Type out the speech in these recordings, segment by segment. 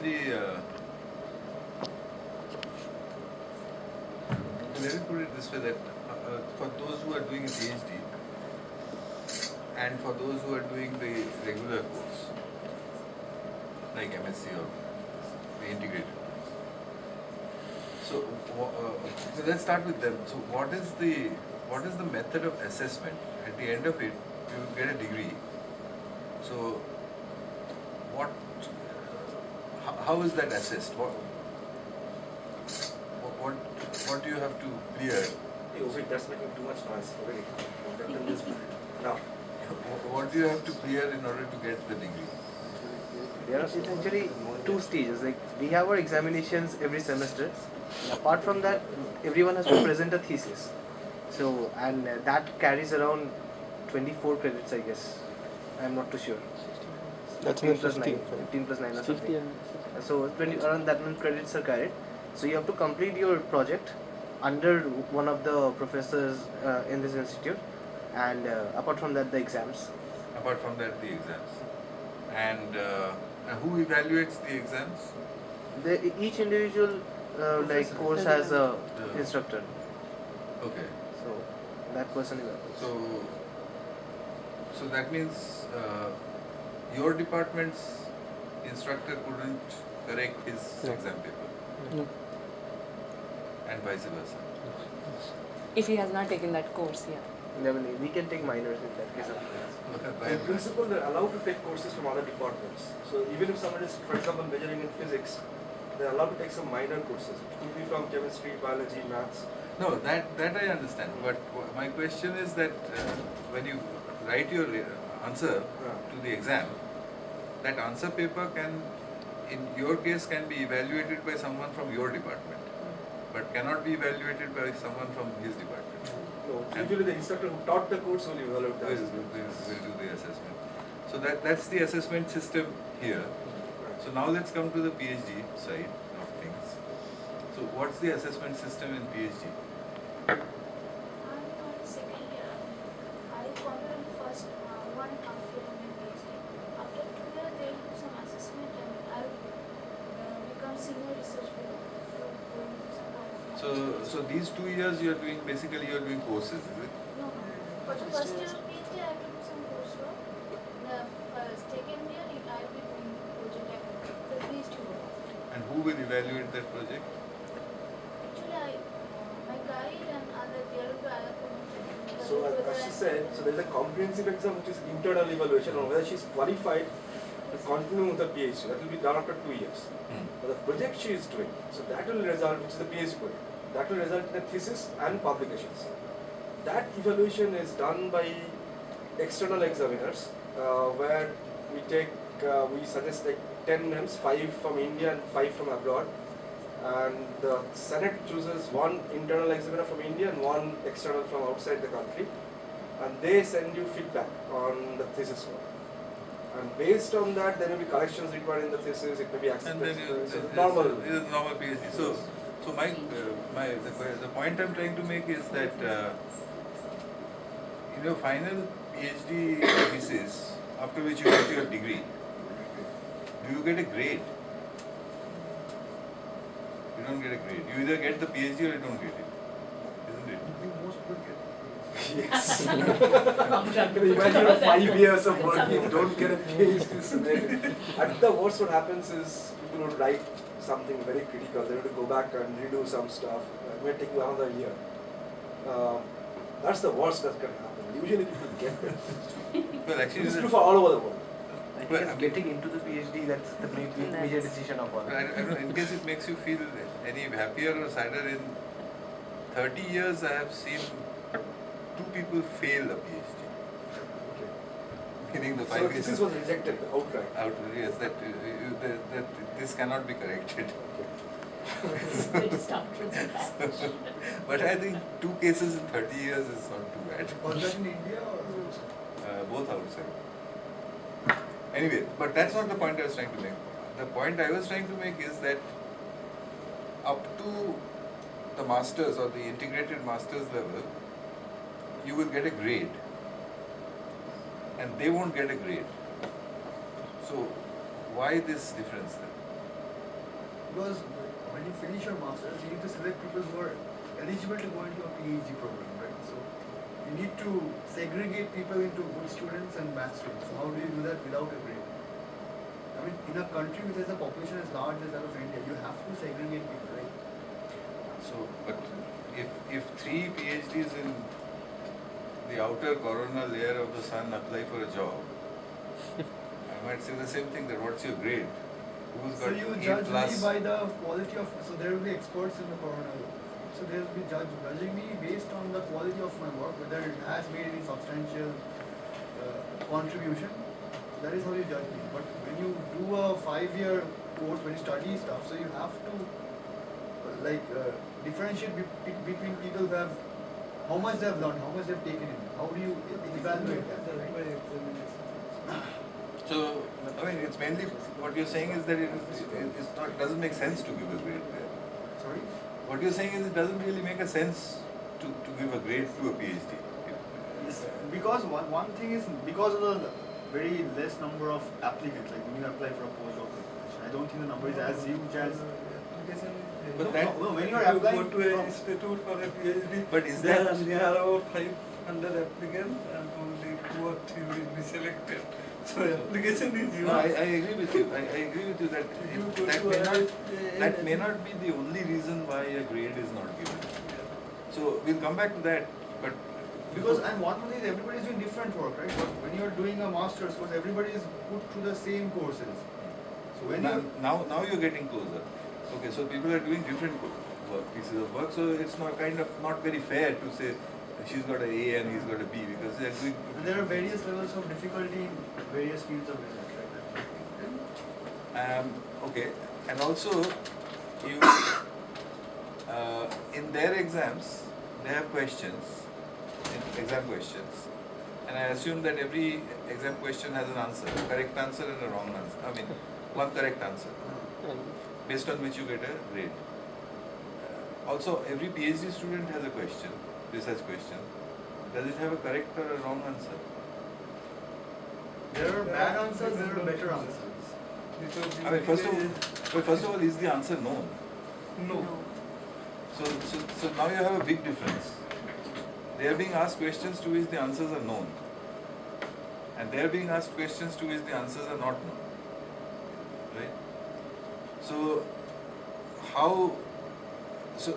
The, let me put it this way, that for those who are doing a PhD and for those who are doing the regular course, like MSc or the integrated course. So let's start with them. So what is the method of assessment? At the end of it, you will get a degree. So how is that assessed? What do you have to clear? Hey, Ovik, that's making too much noise. Already. Enough. What do you have to clear in order to get the degree? There are essentially two stages. Like we have our examinations every semester. Apart from that, everyone has to present a thesis. So and that carries around 24 credits, I guess. I'm not too sure. That's 15 plus 15. 9, 15 plus 9 or 50 something. So 20, around that many credits are carried. So you have to complete your project under one of the professors in this institute, and apart from that, the exams. Apart from that, the exams. And who evaluates the exams? Each individual course has a instructor. Okay. So that person evaluates. So that means your department's instructor couldn't correct his exam paper. No. And vice versa. If he has not taken that course, yeah. We can take minors in that case. In principle, they're allowed to take courses from other departments. So even if someone is, for example, majoring in physics, they're allowed to take some minor courses. It could be from chemistry, biology, maths. No, that I understand. But my question is that when you write your answer to the exam, that answer paper can, in your case, can be evaluated by someone from your department, but cannot be evaluated by someone from his department. No, usually the instructor who taught the course will evaluate the Will assessment. do the assessment. So that's the assessment system here. So now let's come to the PhD side of things. So what's the assessment system in PhD? I'm on second year. I completed the first 1.5 year in my PhD. After 2 years, they will do some assessment and I will become senior research fellow. So these 2 years you're doing courses, is it? No. For the first year of PhD, I have to do some coursework. The second year, I will be doing project activity, the PhD work. And who will evaluate that project? Actually, my guide and there will be other people. So as she said, so there's a comprehensive exam which is internal evaluation on whether she's qualified to continue with the PhD. That will be done after 2 years. But the project she is doing, so that will result, which is the PhD project, that will result in a thesis and publications. That evaluation is done by external examiners, where we suggest like 10 names, 5 from India and 5 from abroad. And the Senate chooses one internal examiner from India and one external from outside the country, and they send you feedback on the thesis work. And based on that, there may be corrections required in the thesis. It may be accepted. And then It's normal. It is normal PhD. So the point I'm trying to make is that in your final PhD thesis, after which you get your degree, do you get a grade? You don't get a grade. You either get the PhD or you don't get it, isn't it? Most people get. Yes. Imagine 5 years of work, you don't get a PhD. At the worst, what happens is people would write something very critical. They have to go back and redo some stuff. It may take you another year. That's the worst that can happen. Usually people get it. Well, actually, It's true for all over the world. I think getting into the PhD, that's the major decision of all. I don't know, in case it makes you feel any happier or sadder, in 30 years I have seen 2 people fail a PhD. Okay. Meaning the So 5 years. thesis was rejected outright. Yes, that this cannot be corrected. But I think 2 cases in 30 years is not too bad. Was that in India or? Both outside. Anyway, but that's not the point I was trying to make. The point I was trying to make is that up to the masters or the integrated masters level, you will get a grade and they won't get a grade. So why this difference then? because when you finish your masters, you need to select people who are eligible to go into a PhD program, right? So you need to segregate people into good students and bad students. So how do you do that without a grade? I mean, in a country which has a population as large as that of India, you have to segregate people, right? So, but if 3 PhDs in the outer coronal layer of the sun apply for a job, I might say the same thing, that what's your grade? Who's So got you A judge plus? me by the quality of, so there will be experts in the coronal. So they will be judging me based on the quality of my work, whether it has made any substantial contribution. That is how you judge me. But when you do a 5-year course, when you study stuff, so you have to differentiate between people who have, how much they have learned, how much they have taken in. How do you evaluate that? Right? So, I mean, it's mainly what you're saying is that it's not, doesn't make sense to give a grade there. Sorry? What you're saying is it doesn't really make a sense to give a grade to a PhD. Yes, because one thing is, because of the very less number of applicants, like when you apply for a postdoctoral position, I don't think the number is as huge as. But No, when you are applying go to an from, institute for a PhD, But is there that- there are about 500 applicants and only 2 or 3 will be selected. So application is huge. No, I agree with you. I agree with you that You go that to may not a- that may not be the only reason why a grade is not given. So we'll come back to that. But because and one thing is everybody is doing different work, right? But when you are doing a master's course, everybody is put through the same courses. So when you now you're getting closer. Okay, so people are doing different pieces of work. So it's not not very fair to say she's got an A and he's got a B, because they are doing. and there are various levels of difficulty in various fields of research, right? Okay, and also you in their exams they have questions, exam questions, and I assume that every exam question has an answer, a correct answer and a wrong answer. I mean, one correct answer, based on which you get a grade. Also, every PhD student has a question, research question. Does it have a correct or a wrong answer? There are bad answers, there are better answers. Because I mean, first of all, is the answer known? no. So now you have a big difference. They are being asked questions to which the answers are known, and they are being asked questions to which the answers are not known. Right? So how? So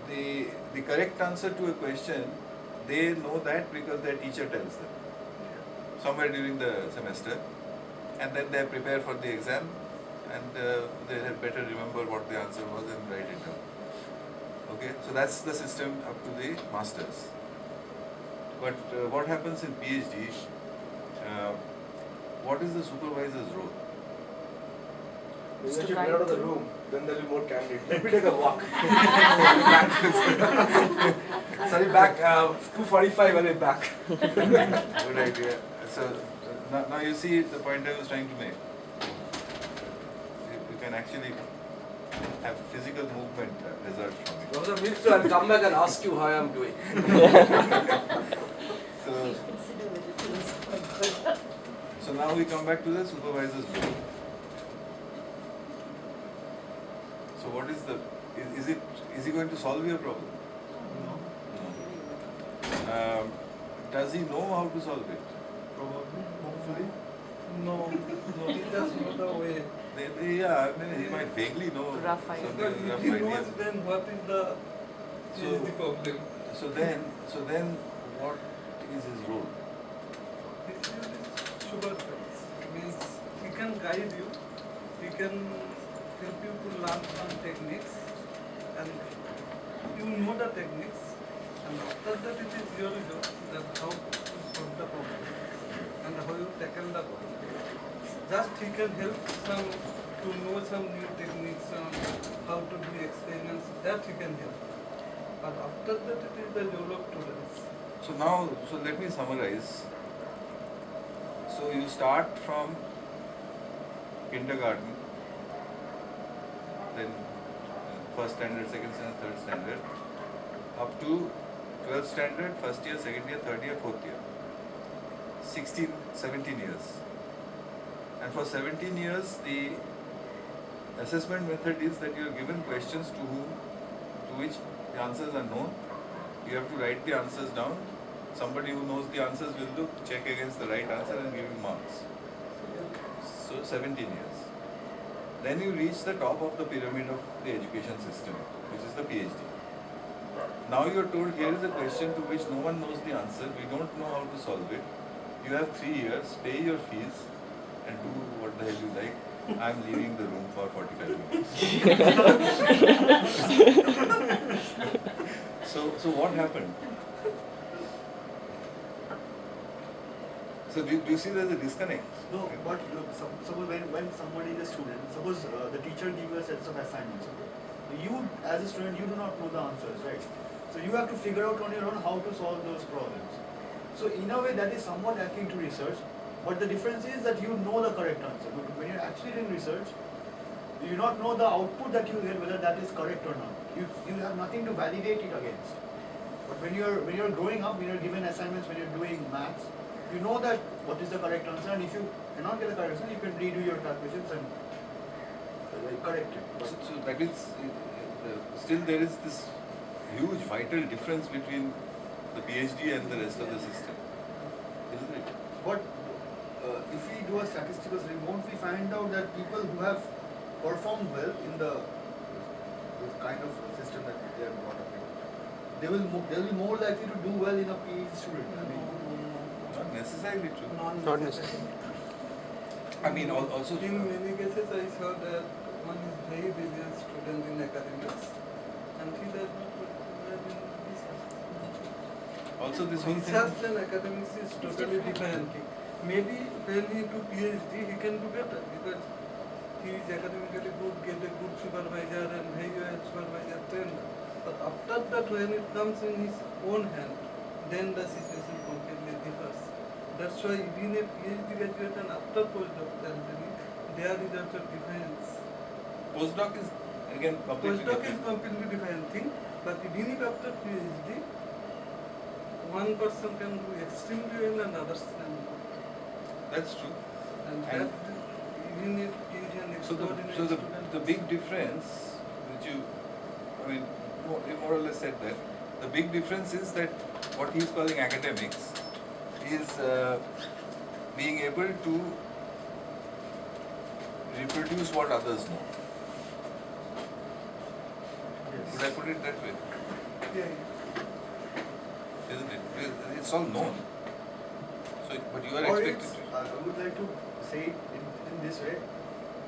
the correct answer to a question, they know that because their teacher tells them somewhere during the semester, and then they prepare for the exam, and they had better remember what the answer was and write it down. Okay, so that's the system up to the masters. But what happens in PhD? What is the supervisor's role? Maybe I To should guide get out of the them. room, then there will be more candidates. Let me take a walk. Sorry, back 2:45 and we're back. Good idea. So now you see the point I was trying to make. You can actually have physical movement result from it. Professor Mitra, I'll come back and ask you how I am doing. So now we come back to the supervisor's role. So what is is he going to solve your problem? No, No. Does he know how to solve it? probably, hopefully. No, he does know the way. Yeah, I mean, he might vaguely know Rough idea. something, But rough if he ideas. knows, then what is the problem? So then what is his role? His use is supervise. Means he can guide you, he can help you to learn some techniques, and you know the techniques, and after that it is your job that how to solve the problem and how you tackle the problem. Just he can help some to know some new techniques on how to do experiments, that he can help. But after that it is the role of students. So let me summarize. So you start from kindergarten, then first standard, second standard, third standard, up to 12th standard, first year, second year, third year, fourth year. 17 years. And for 17 years, the assessment method is that you are given questions to which the answers are known. You have to write the answers down. Somebody who knows the answers will look, check against the right answer and give you marks. So 17 years. Then you reach the top of the pyramid of the education system, which is the PhD. Now you are told, here is a question to which no one knows the answer, we don't know how to solve it. You have 3 years, pay your fees and do what the hell you like. I am leaving the room for 45 minutes. So what happened? So do you see there's a disconnect? No, but look, suppose when somebody is a student, suppose the teacher gives you a set of assignments, okay? You as a student, you do not know the answers, right? So you have to figure out on your own how to solve those problems. So in a way that is somewhat akin to research, but the difference is that you know the correct answer. But when you're actually doing research, you do not know the output that you get, whether that is correct or not. You have nothing to validate it against. But when you're growing up, when you're given assignments, when you're doing maths, you know that what is the correct answer, and if you cannot get the correct answer, you can redo your calculations and correct it. But So that means still there is this huge vital difference between the PhD and the rest of the system, isn't it? But if we do a statistical study, won't we find out that people who have performed well in the kind of system that they are brought up in, they'll be more likely to do well in a PhD student? I mean, Not necessarily true. Not necessarily. I mean, also In many cases, I saw that one is very brilliant student in academics, and he does not work well in research. also this whole Research thing. and academics is totally different thing. Maybe when he do PhD, he can do better because he is academically good, get a good supervisor and very well supervisor trainer. But after that, when it comes in his own hand, then the situation completely differs. That's why even a PhD graduate and after postdoctoral training, there is also difference. Postdoc is again completely Postdoc is different. completely different thing, but even if after PhD, one person can do extremely well and others can do. That's true. And And- that even if he is an So extraordinary the student. big difference, which you more or less said that, the big difference is that what he is calling academics is being able to reproduce what others know. Would I put it that way? Yeah, Isn't it? It's all known. So, but you are or expected it's, to. I would like to say it in this way,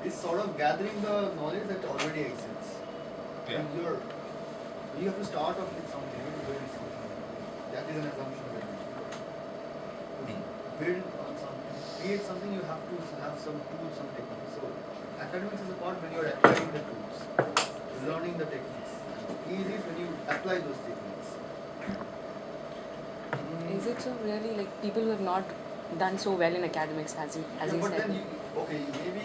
is sort of gathering the knowledge that already exists. Yeah. And you have to start off with something, build something. That is an assumption that you build on something, create something, you have to have some tools, some techniques. So academics is a part when you are applying the tools, learning the techniques. Easy is when you apply those techniques. Is it so really like people who have not done so well in academics, as you But said? then maybe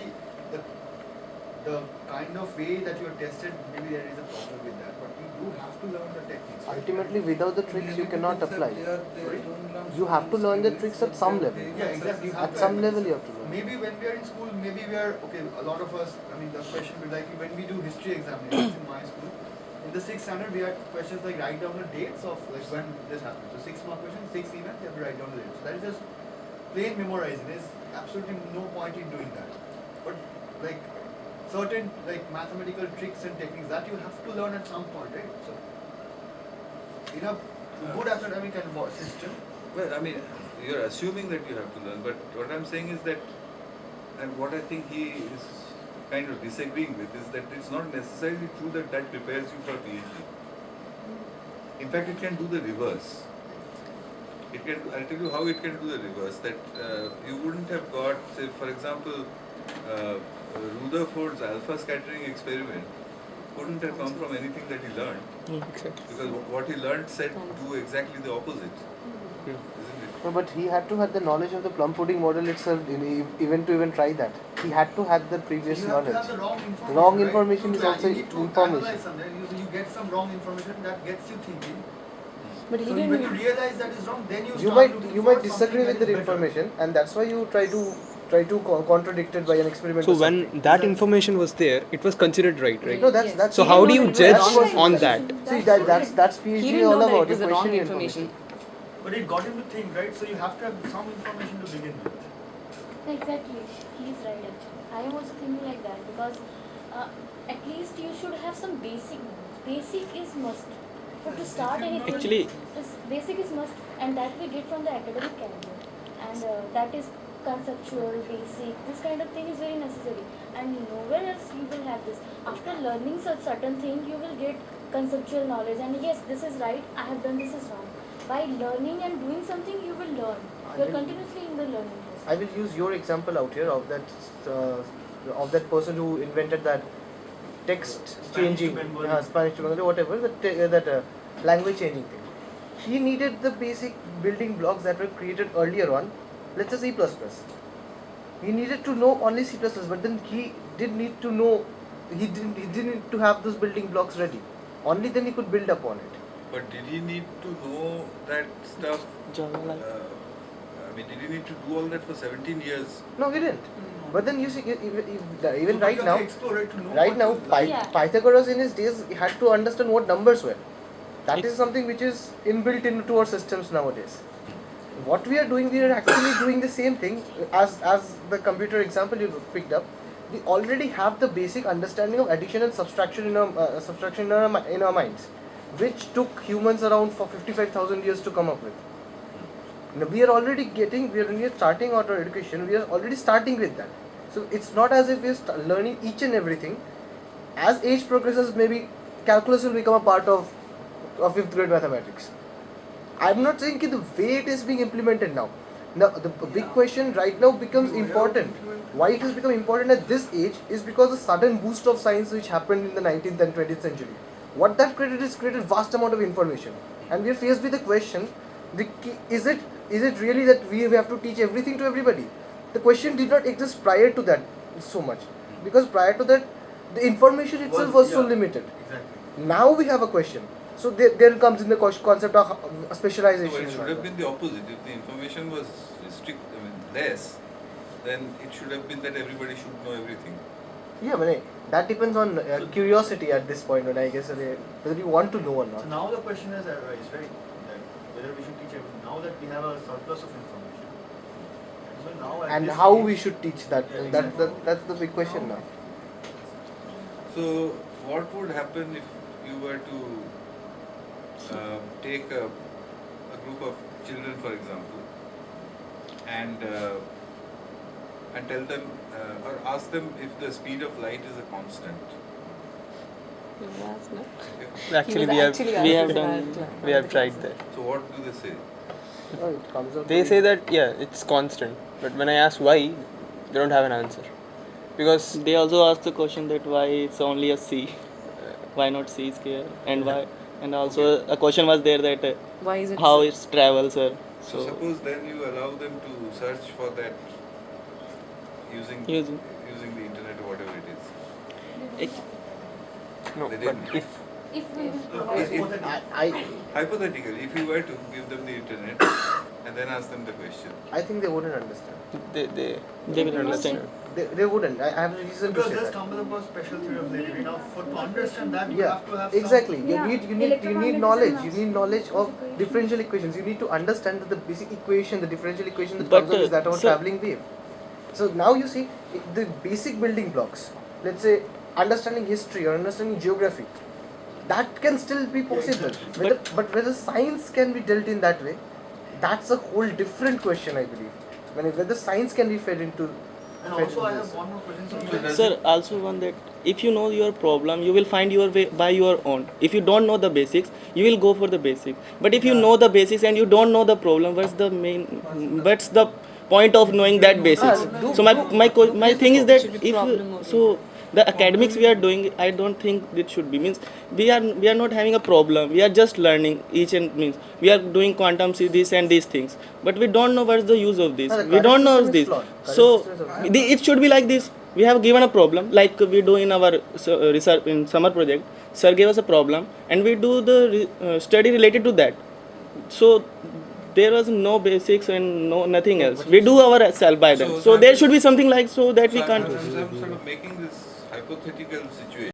the kind of way that you are tested, maybe there is a problem with that. But you do have to learn the techniques. right? Ultimately, without the tricks, you cannot apply. Sorry? You have to learn the tricks at some level. Yeah, exactly. You have At to some apply. level, you have to learn. Maybe when we are in school, maybe we are okay. A lot of us, I mean, the question will be like when we do history examinations in my school. In the 6th standard, we had questions like write down the dates of like when this happened. So 6-mark question, 6 events, you have to write down the dates. So that is just plain memorizing. There's absolutely no point in doing that. But like certain like mathematical tricks and techniques that you have to learn at some point, right? So in a good academic and system, Well, I mean, you're assuming that you have to learn, but what I'm saying is that, and what I think he is kind of disagreeing with is that it's not necessarily true that that prepares you for PhD. In fact, it can do the reverse. It can. I'll tell you how it can do the reverse. That you wouldn't have got, say, for example, Rutherford's alpha scattering experiment couldn't have come from anything that he learned, because what he learned said do exactly the opposite, isn't it? No, but he had to have the knowledge of the plum pudding model itself, even to try that. He had to have the previous you have to knowledge. have the wrong information. Wrong right? information is To also you need to information. analyze something. You get some wrong information that gets you thinking. But he So when you didn't. realize that is wrong, then you You start might looking you for might disagree something with the that is better. information, and that's why you try to try to contradict it by an experiment. So or when something. that information was there, it was considered right? No, that's So He how didn't do know you that it judge was wrong on information. that? See, that's PhD He didn't all know that about. it was You the wrong question information. But it got him to think, right? So you have to have some information to begin with. Exactly, he's right actually. I am also thinking like that because at least you should have some basic. Basic is must. For to start anything, Actually- basic is must, and that we get from the academic calendar, and that is conceptual, basic. This kind of thing is very necessary, and nowhere else you will have this. After learning such certain thing, you will get conceptual knowledge, and yes, this is right. I have done this is wrong. By learning and doing something, you will learn. You are continuously in the learning process. I will use your example out here of that person who invented that text Spanish changing, to Bengali. Spanish to Bengali, whatever, that language changing thing. He needed the basic building blocks that were created earlier on, let's say C++. He needed to know only C++, but then he did need to know, he didn't need to have those building blocks ready. Only then he could build upon it. But did he need to know that stuff? Did he need to do all that for 17 years? No, he didn't. But then you see, even So right you now, have to explore it to know right what now, is- Yeah. Pythagoras in his days had to understand what numbers were. That is something which is inbuilt into our systems nowadays. What we are doing, we are actually doing the same thing as the computer example you picked up. We already have the basic understanding of addition and subtraction in our minds, which took humans around for 55,000 years to come up with. Now we are already when we are starting out our education, we are already starting with that. So it's not as if we are learning each and everything. As age progresses, maybe calculus will become a part of 5th grade mathematics. I'm not saying that the way it is being implemented now. Now the big question right now becomes important. Why it has become important at this age is because the sudden boost of science which happened in the 19th and 20th century. What that created is created vast amount of information, and we are faced with the question: is it really that we have to teach everything to everybody? The question did not exist prior to that so much, because prior to that the information itself was so limited. Exactly. Now we have a question. So there comes in the concept of No, specialization. but it should have been the opposite. If the information was less, then it should have been that everybody should know everything. Yeah, but that depends on curiosity at this point, and I guess whether you want to know or So not. now the question is arise, right? That whether we should teach everything. Now that we have a surplus of information. So now at And this how age- we should teach that? Yeah, That's exactly. that's the big question now. So, what would happen if you were to take a group of children, for example, and tell them or ask them if the speed of light is a constant? Yes, no? Actually, He was actually we have asking done that, we have tried that. So, what do they say? No, it comes out They to say that it's constant, but when I ask why, they don't have an answer. Because They also ask the question that why it's only a C, why not C square, and why, and also a question was there that Why is it how so? it travels, sir. So, suppose then you allow them to search for that using Using. the internet or whatever it is. It- no, They but didn't. If we will If- provide if- I Hypothetically, if you were to give them the internet and then ask them the question, think they wouldn't understand. they will understand. They wouldn't. I have a reason to Because say there's that. come with a special theory of relativity. Now, to understand that, you Yeah, have to have exactly. Yeah, You need electromagnetism knowledge. You also. need knowledge of Equation. differential equations. You need to understand that the basic equation, the differential equation that But, comes up is that of a sir- traveling wave. So now you see the basic building blocks. Let's say understanding history or understanding geography. That can still be possible. But whether science can be dealt in that way, that's a whole different question, I believe. Whether science can be fed into. And fed also, I into have this. one more question. So So even- does Sir, also one that if you know your problem, you will find your way by your own. If you don't know the basics, you will go for the basic. But if you know the basics and you don't know the problem, what's the point of knowing that basics? So my thing is that Should be if problem only. so the academics we are doing, I don't think it should be. Means we are not having a problem. We are just learning each and means we are doing quantum this and these things, but we don't know what's the use of this. No, the We current don't know system is this. flawed. Current So system is flawed. it should be like this. We have given a problem like we do in our research in summer project. Sir gave us a problem and we do the study related to that. So there was no basics and no nothing else. We do our self by them. So there should be something like so that we can't. I'm sort of making this hypothetical situation.